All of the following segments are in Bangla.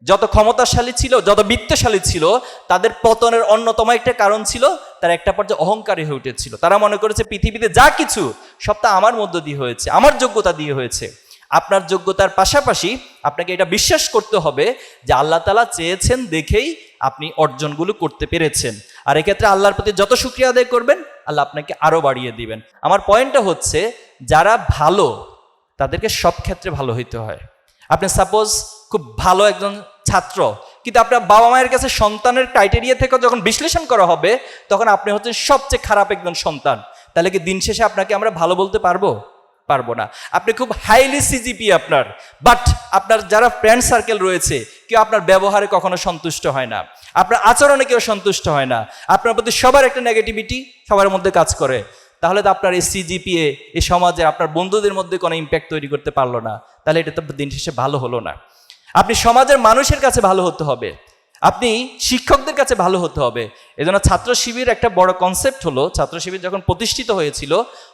যত ক্ষমতাশালী ছিল, যত বিত্তশালী ছিল, তাদের পতনের অন্যতম একটা কারণ ছিল তারা একটা পর্যায়ে অহংকারী হয়ে উঠেছিল। তারা মনে করেছে পৃথিবীতে যা কিছু সবটা আমার মধ্য দিয়ে হয়েছে, আমার যোগ্যতা দিয়ে হয়েছে। আপনার যোগ্যতার পাশাপাশি আপনাকে এটা বিশ্বাস করতে হবে যে আল্লাহ তাআলা চেয়েছেন দেখেই আপনি অর্জনগুলো করতে পেরেছেন। আর এক্ষেত্রে আল্লাহর প্রতি যত শুকরিয়া আদায় করবেন, আল্লাহ আপনাকে আরো বাড়িয়ে দিবেন। আমার পয়েন্টটা হচ্ছে, যারা ভালো তাদেরকে সব ক্ষেত্রে ভালো হইতে হয়। আপনি সাপোজ খুব ভালো একজন ছাত্র, কিন্তু আপনার বাবা মায়ের কাছে সন্তানের ক্রাইটেরিয়া থেকে যখন বিশ্লেষণ করা হবে, তখন আপনি হচ্ছেন সবচেয়ে খারাপ একজন সন্তান। তাহলে কি দিন শেষে আপনাকে আমরা ভালো বলতে পারবো? পারবো না। আপনি খুব হাইলি সিজিপি আপনার, বাট আপনার যারা ফ্রেন্ড সার্কেল রয়েছে, কেউ আপনার ব্যবহারে কখনো সন্তুষ্ট হয় না, আপনার আচরণে কেউ সন্তুষ্ট হয় না, আপনার প্রতি সবার একটা নেগেটিভিটি সবার মধ্যে কাজ করে, তাহলে তো আপনার এই সিজিপিএ এই সমাজে আপনার বন্ধুদের মধ্যে কোনো ইম্প্যাক্ট তৈরি করতে পারলো না। তাহলে এটা তো দিন শেষে ভালো হলো না। আপনি সমাজের মানুষের কাছে ভালো হতে হবে, আপনি শিক্ষকদের কাছে ভালো হতে হবে। এজন্য ছাত্র শিবির একটা বড় কনসেপ্ট হলো, ছাত্র শিবির যখন প্রতিষ্ঠিত হয়েছিল,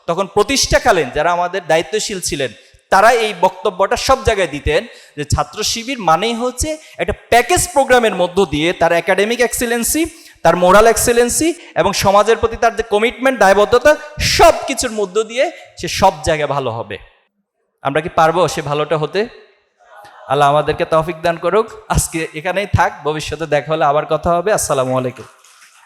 তখন প্রতিষ্ঠাকালীন যারা আমাদের দায়িত্বশীল ছিলেন, তারা এই বক্তব্যটা সব জায়গায় দিতেন যে ছাত্র শিবির মানেই হচ্ছে একটা প্যাকেজ প্রোগ্রামের মধ্য দিয়ে তার একাডেমিক এক্সেলেন্সি, তার মোরাল এক্সেলেন্সি এবং সমাজের প্রতি তার যে কমিটমেন্ট, দায়বদ্ধতা, সব কিছুর মধ্য দিয়ে সে সব জায়গায় ভালো হবে। আমরা কি পারবো সে ভালোটা হতে? আল্লাহ আমাদেরকে তৌফিক দান করুক। আজকে এখানেই থাক, ভবিষ্যতে দেখা হলে আবার কথা হবে। আসসালামু আলাইকুম।